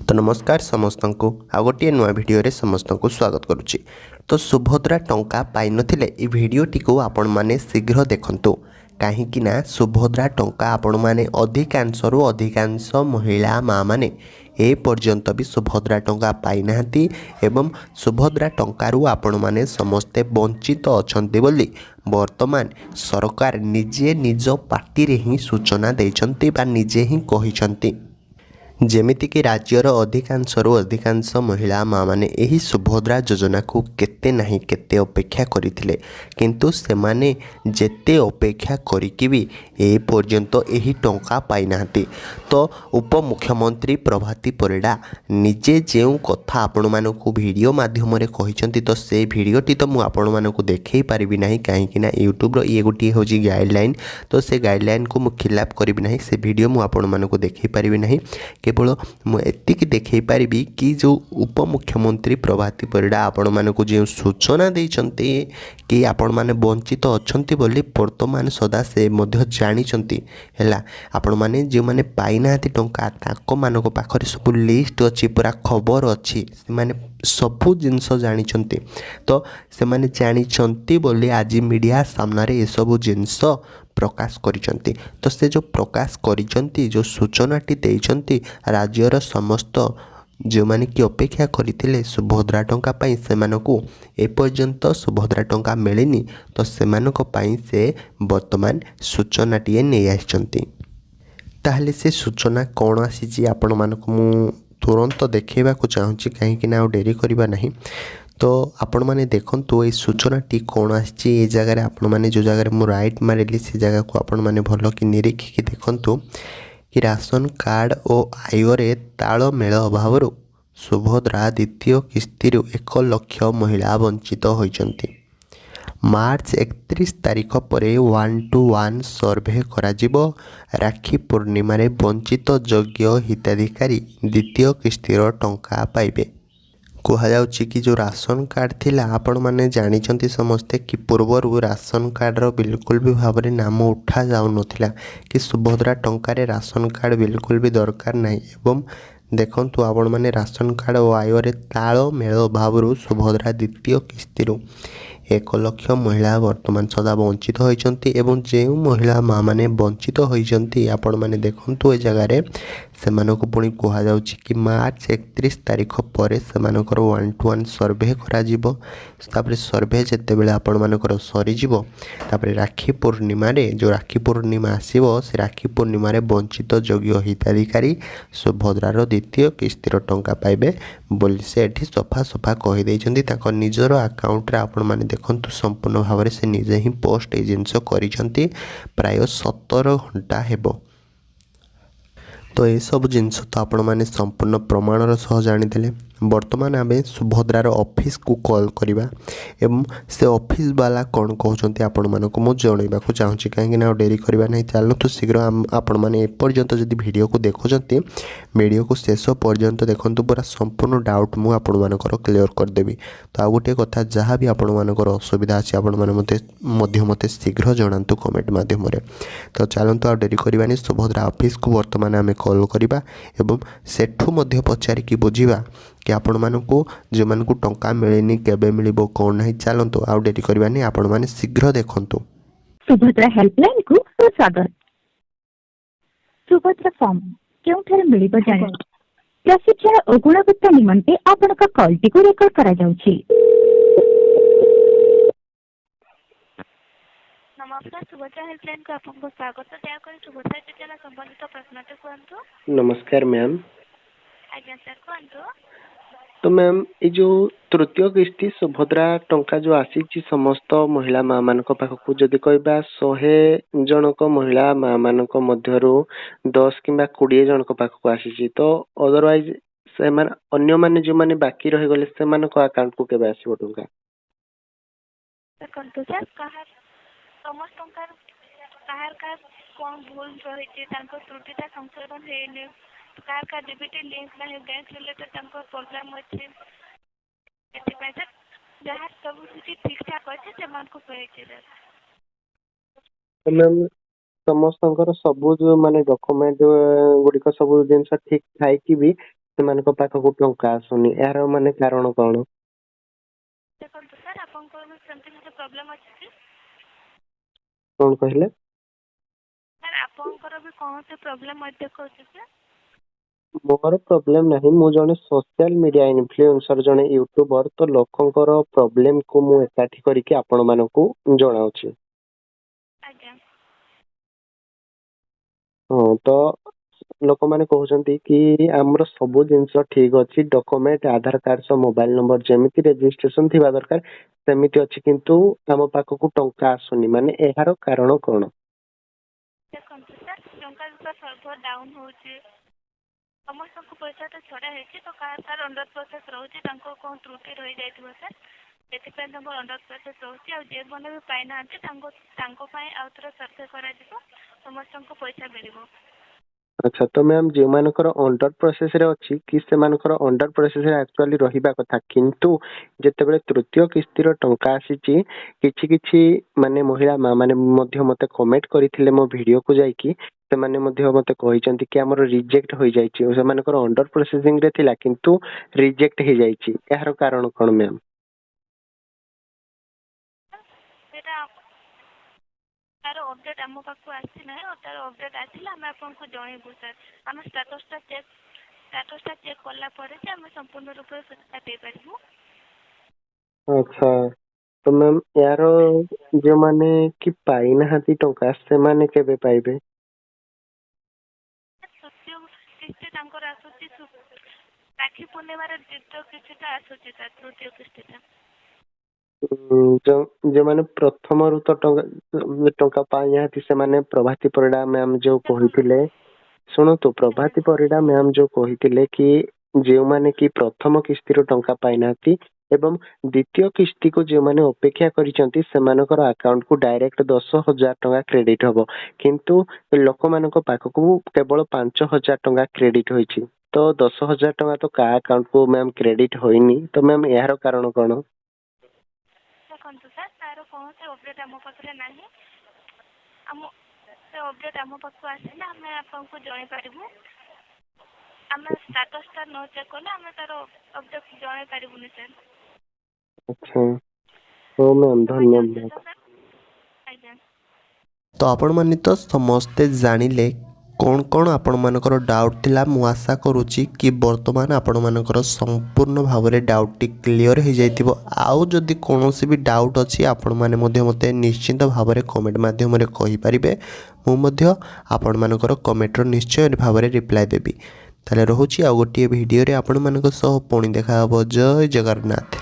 तो नमस्कार समस्त को आ गोटे नुआ भिडियो समस्त को स्वागत करुच्ची। तो सुभद्रा टंका पाई नथिले ए भिडियोटी को आपण माने शीघ्र देखंतु कहीं सुभद्रा टंका आपण माने अधिकांश महिला माँ माने ए पर्यंत भी सुभद्रा टंका पाई नाहंती एवं सुभद्रा टंकारु आपण माने समस्ते वंचित अछंती बोली वर्तमान सरकार निजे निज पार्टी रे ही सूचना देइछंती बा निजे ही कहिछंती जेमितिक राज्यर अधिकांश महिला माँ माने यही सुभद्रा योजना को केते नहीं केते अपेक्षा करथिले किंतु सेमाने जेते अपेक्षा करिकि भी ए पर्यंत यही टंका पाई नाहंती। तो उपमुख्यमंत्री प्रभाती परिडा निजे जेउ कथा आपण मानकु वीडियो माध्यम रे कहिसंती तो से वीडियोटी तो मु आपण मानकु देखै परिबि नाही काहेकि ना यूट्यूब रो ये गोटी होजी गाइडलाइन। तो से गाइडलाइन को मु खिलाफ करिबि नाही से वीडियो मु आपण मानकु देखै परिबि नाही केवल मुझे देखई पारि कि जो उपमुख्यमंत्री प्रभाती परिडा आपण मानक जो सूचना देइछंती कि आपण माने वंचित अछंती बोली वर्तमान सदा से मध्य जानिछंती हैला। आपण माने जो माने पाई नाहंती टंका ताको मानक पाखरे सब लिस्ट अछि पूरा खबर अछि से माने सबु जिनस जानिछंती। तो से माने जानिछंती बोली आज मीडिया सामने रे ए सब जिनस प्रकाश करिसंती। तो से जो प्रकाश करिसंती जो सूचनाटी देइसंती राज्यर समस्त जो माने कि अपेक्षा करथिले सुभद्रा टंका पाई सेमानकु एपर्यंत सुभद्रा टंका मिलिनी। तो सेमानक पाई से वर्तमान सूचनाटी नै आइसंती। ताहले से सूचना कौन आसी आपण मानक मु तुरंत देखा चाहूँगी कहीं डेरी करवा नहीं। तो आपण मैंने देखो ये सूचनाटी कौन आसी जगार आपण मैंने जो जगह मु राइट मारिली से जगह को आपण मैंने भल कि निरीक्षिक देखु कि राशन कार्ड और आयर तालमेल अभाव सुभद्रा द्वितीय किस्ती 1 लाख महिला वंचित होइचंती। मार्च 31 तारीख पर 1-to-1 सर्भे करा राखी पूर्णिमा वंचित योग्य हिताधिकारी द्वितीय किस्तीर टंका पाइबे। कहुच्छी कि जो राशन कार्ड थिला आपण माने जानिछंती समस्ते कि पूर्वर राशन कार्डर बिल्कुल भी भाव में नाम उठा जाऊ नथिला कि सुभद्रा टंकार राशन कार्ड बिल्कुल भी दरकार नहीं। एवं देखंतु आपण माने राशन कार्ड और आयर तालमेल अभाव सुभद्रा द्वितीय किस्ती 1 लाख महिला वर्तमान सदा वंचित होइचंती। एवं जो महिला माँ माने वंचित होइचंती आपण माने देखंतु ए जगार सेमानकु पुणी कहा जाउची कि मार्च 31 तारीख पर सेमानकर 1-to-1 सर्भे करा जिवो। तापरे सर्भे जेते बेले आपण मानकर सरी जिवो तापरे राखी पूर्णिमा रे जो राखी पूर्णिमा आसीबो से राखी पूर्णिमा रे वंचित योग्य हिताधिकारी सुभद्रार द्वितीय किस्तीर टंका पाइबे बोली से एठी सफा सफा कहि दैछंती। ताको निजर अकाउंट रे आपण माने देखंतु संपूर्ण भाव से निजे ही पोस्ट ए जिनस करिसंती प्राय 17 घंटा हेबो। तो ये सब जिनस तो आपण माने संपूर्ण प्रमाणर सह जानिदेले। वर्तमान आम सुभद्रार ऑफिस को कॉल करवा एवं से ऑफिस वाला कौन कहते आपण मानक मु जनइबाकू चाहूँगी कहीं डेरी करवा नहीं। चलो तो शीघ्र आपण मैंने एपर्यंत जदि वीडियो को देखुंत वीडियो को शेष पर्यंत देखंतु पूरा संपूर्ण डाउट मु आपण मानकर क्लियर करदेवी। तो आ गोटे कथा जहाँ भी आपण मानकर असुविधा अच्छी आपण मैंने मते शीघ्र जनातु कमेंट मध्यम। तो चलतु आ डेरी करवानी सुभद्रा ऑफिस को वर्तमान आम कॉल करवा एवं सेठू मध्य पचारिकी बुझा कि आपण मानकु जो मानकु टंका मिलेनी केबे मिलिबो कोन नहीं। चलंतु आउ डेरी करबानी आपण माने शीघ्र देखंतु। सुभद्रा हेल्पलाइन को स्वागत। सुभद्रा फॉर्म केउठारे मिलिबो जाने प्रशिक्षण और गुणवत्ता निमंते आपनका कॉल टी को रेकॉर्ड करा जाउछि। नमस्कार सुभद्रा हेल्पलाइन को आपको स्वागत। दयाकर सुभद्रा योजना संबंधित प्रश्नटे कहतु। नमस्कार मैम। आज्ञा सर कहतु। तो मैम ये जो तृतीय किस्ती सुभद्रा टंका जो आसी समस्त महिला माँ मान पाखक जदि कहबा 100 जनक महिला माँ मान मध्यरु 10 किंबा 20 जनक पाखक आसी। तो अदरवाइज से अन्य माने जो माने बाकी रही गले से अकाउंट को केबे आसीबो टंका कहतु सर कहा समस्त टंका कहार का कोन भूल रही तांको त्रुटिता संशोधन हेने कार का डीबीटी लिंक नहीं बैंक रिलेटेड तांको प्रॉब्लम अछि एति पैसा जहां सब कुछ ठीक ठाक अछि से मान को कहे छै। मैम समस्त सब जो माने डॉक्यूमेंट गुड़िक सब जिन ठीक थाई कि भी ସେମାନଙ୍କ ପାଖକୁ ଟଙ୍କା ଆସୁନି, ଏହାର ମାନେ କାରଣ କଣ? ଦେଖନ୍ତୁ ସାର୍, ଆପଣଙ୍କର ବି ସେମିତି କିଛି ପ୍ରୋବ୍ଲେମ୍ ଅଛି କି? କଣ କହିଲେ? ସାର୍, ଆପଣଙ୍କର ବି କୌଣସି ପ୍ରୋବ୍ଲେମ୍ ଦେଖାଉଛି କି? ମୋର ପ୍ରୋବ୍ଲେମ ନାହିଁ, ମୁଁ ଜଣେ ସୋସିଆଲ ମିଡିଆ ଇନଫ୍ଲୁଏନ୍ସର, ଜଣେ ୟୁଟ୍ୟୁବର। ତ ଲୋକଙ୍କର ପ୍ରୋବ୍ଲେମ କୁ ମୁଁ ଏକାଠି କରିକି ଆପଣ ମାନଙ୍କୁ ଜଣାଉଛି। ଆଜ୍ଞା। ହଁ, ତ ଲୋକମାନେ କହୁଛନ୍ତି କି ଆମର ସବୁ ଜିନିଷ ଠିକ ଅଛି, ଡକୁମେଣ୍ଟ ଆଧାର କାର୍ଡ ସହ ମୋବାଇଲ ନମ୍ବର ଯେମିତି ରେଜିଷ୍ଟ୍ରେସନ ଥିବା ଦରକାର ସେମିତି ଅଛି, କିନ୍ତୁ ଆମ ପାଖକୁ ଟଙ୍କା ଆସୁନି, ମାନେ ଏହାର କାରଣ କଣ? ଦେଖନ୍ତୁ ସାର୍, ଟଙ୍କା ଯେତେବେଳେ ସର୍ଭର ଡାଉନ୍ ହେଉଛି, ସମସ୍ତଙ୍କୁ ପଇସାଟା ଛଡ଼ା ହେଇଛି, ତ କାହାର କାହାର ଅଣ୍ଡର ପ୍ରୋସେସ୍ ରହୁଛି, ତାଙ୍କ କ'ଣ ତ୍ରୁଟି ରହିଯାଇଥିବ ସାର୍, ସେଥିପାଇଁ ତାଙ୍କର ଅଣ୍ଡର ପ୍ରୋସେସ୍ ରହୁଛି। ଆଉ ଯେଉଁମାନେ ବି ପାଇନାହାନ୍ତି ତାଙ୍କ ପାଇଁ ଆଉ ଥରେ ସର୍ଭେ କରାଯିବ, ସମସ୍ତଙ୍କୁ ପଇସା ମିଳିବ। ଆଚ୍ଛା, ତ ମ୍ୟାମ୍ ଯେଉଁମାନଙ୍କର ଅଣ୍ଡର ପ୍ରୋସେସ ରେ ଅଛି କି ସେମାନଙ୍କର ଅଣ୍ଡର ପ୍ରୋସେସ ରେ ଆକ୍ଚୁଆଲି ରହିବା କଥା, କିନ୍ତୁ ଯେତେବେଳେ ତୃତୀୟ କିସ୍ତିର ଟଙ୍କା ଆସିଛି, କିଛି କିଛି ମାନେ ମହିଳା ମା ମାନେ ମଧ୍ୟ ମତେ କମେଣ୍ଟ କରିଥିଲେ ମୋ ଭିଡିଓକୁ ଯାଇକି। ସେମାନେ ମଧ୍ୟ ମତେ କହିଛନ୍ତି କି ଆମର ରିଜେକ୍ଟ ହୋଇଯାଇଛି, ସେମାନଙ୍କର ଅଣ୍ଡର ପ୍ରୋସେସିଂ ରେ ଥିଲା କିନ୍ତୁ ରିଜେକ୍ଟ ହେଇଯାଇଛି, ଏହାର କାରଣ କଣ ମ୍ୟାମ୍? ସେଇଟା ତାର ଅପଡେଟ୍ ଆମ ପାଖକୁ ଆସିନାହିଁ, ଆଉ ତାର ଅପଡେଟ୍ ଆସିଲେ ଆମେ ଆପଣଙ୍କୁ ଜଣେଇବୁ ସାର୍। ଆମେ ଷ୍ଟାଟସଟା ଚେକ୍ କଲା ପରେ ଯେ ଆମେ ସମ୍ପୂର୍ଣ୍ଣ ରୂପରେ ସୂଚନା ଦେଇପାରିବୁ। ଆଚ୍ଛା, ତ ମ୍ୟାମ୍ ୟାର ଯୋଉମାନେ କି ପାଇନାହାନ୍ତି ଟଙ୍କା ସେମାନେ କେବେ ପାଇବେ? ତୃତୀୟ କିସ୍ତି ତାଙ୍କର ଆସୁଛି ରାକ୍ଷୀ ପୂର୍ଣ୍ଣିମାର ଦ୍ୱିତୀୟ କିସ୍ତିଟା ଆସୁଛି ସାର୍, ତୃତୀୟ କିସ୍ତିଟା। ଯୋଉମାନେ ପ୍ରଥମରୁ ତ ଟଙ୍କା ପାଇନାହାନ୍ତି ସେମାନେ ପ୍ରଭାତୀ ପରିଡା ମ୍ୟାମ୍ ଯୋଉ ଦେଖନ୍ତୁ କହିଥିଲେ, ଶୁଣନ୍ତୁ, ଆଜ୍ଞା ପ୍ରଭାତୀ ପରିଡା ମ୍ୟାମ୍ ଯୋଉ କହିଥିଲେ କି ଯେଉଁମାନେ କି ପ୍ରଥମ କିସ୍ତିର ଟଙ୍କା ପାଇନାହାନ୍ତି ଏବଂ ଦ୍ୱିତୀୟ କିସ୍ତିକୁ ଯେଉଁମାନେ ଅପେକ୍ଷା କରିଛନ୍ତି ସେମାନଙ୍କର ଆକାଉଣ୍ଟକୁ ଡାଇରେକ୍ଟ 10,000 ଟଙ୍କା କ୍ରେଡିଟ୍ ହବ, କିନ୍ତୁ ଲୋକମାନଙ୍କ ପାଖକୁ କେବଳ 5,000 ଟଙ୍କା କ୍ରେଡିଟ୍ ହୋଇଛି। ତ 10,000 ଟଙ୍କା ତ କାହା ଆକାଉଣ୍ଟକୁ ମ୍ୟାମ୍ କ୍ରେଡିଟ୍ ହୋଇନି, ତ ମ୍ୟାମ୍ ଏହାର କାରଣ କଣ? ଦେଖନ୍ତୁ ସାର୍, ତାର କୌଣସି ଅପଡେଟ୍ ଆମ ପାଖରେ ନାହିଁ। ସେ ଅପଡେଟ୍ ଆମ ପାଖକୁ ଆସିଲେ ଆମେ ଆପଣଙ୍କୁ ଜଣାଇପାରିବୁ। ଆମେ ଷ୍ଟାଟସଟା ନ ଚେକ୍ କଲେ ଆମେ ତାର ଅପଡେଟ୍ ଜଣାଇ ପାରିବୁନି ସାର୍। ଆଚ୍ଛା, ହଉ ମ୍ୟାମ୍, କ୍ଷମା ଚାହୁଁଛୁ ଧନ୍ୟବାଦ। ତ ସାର୍। ଆଜ୍ଞା। ତ ଆପଣମାନେ ତ ସମସ୍ତେ ଜାଣିଲେ କ'ଣ କ'ଣ ଆପଣମାନଙ୍କର ଡାଉଟ୍ ଥିଲା। ମୁଁ ଆଶା କରୁଛି କି ବର୍ତ୍ତମାନ ଆପଣମାନଙ୍କର ସମ୍ପୂର୍ଣ୍ଣ ଭାବରେ ଡାଉଟ୍ଟି କ୍ଲିଅର୍ ହୋଇଯାଇଥିବ। ଆଉ ଯଦି କୌଣସି ବି ଡାଉଟ୍ ଅଛି ଆପଣମାନେ ମଧ୍ୟ ମୋତେ ନିଶ୍ଚିନ୍ତ ଭାବରେ କମେଣ୍ଟ ମାଧ୍ୟମରେ କହିପାରିବେ। ମୁଁ ମଧ୍ୟ ଆପଣମାନଙ୍କର କମେଣ୍ଟର ନିଶ୍ଚୟ ଭାବରେ ରିପ୍ଲାଏ ଦେବି। ତାହେଲେ ରହୁଛି, ଆଉ ଗୋଟିଏ ଭିଡ଼ିଓରେ ଆପଣମାନଙ୍କ ସହ ପୁଣି ଦେଖା ହେବ। ଜୟ ଜଗନ୍ନାଥ।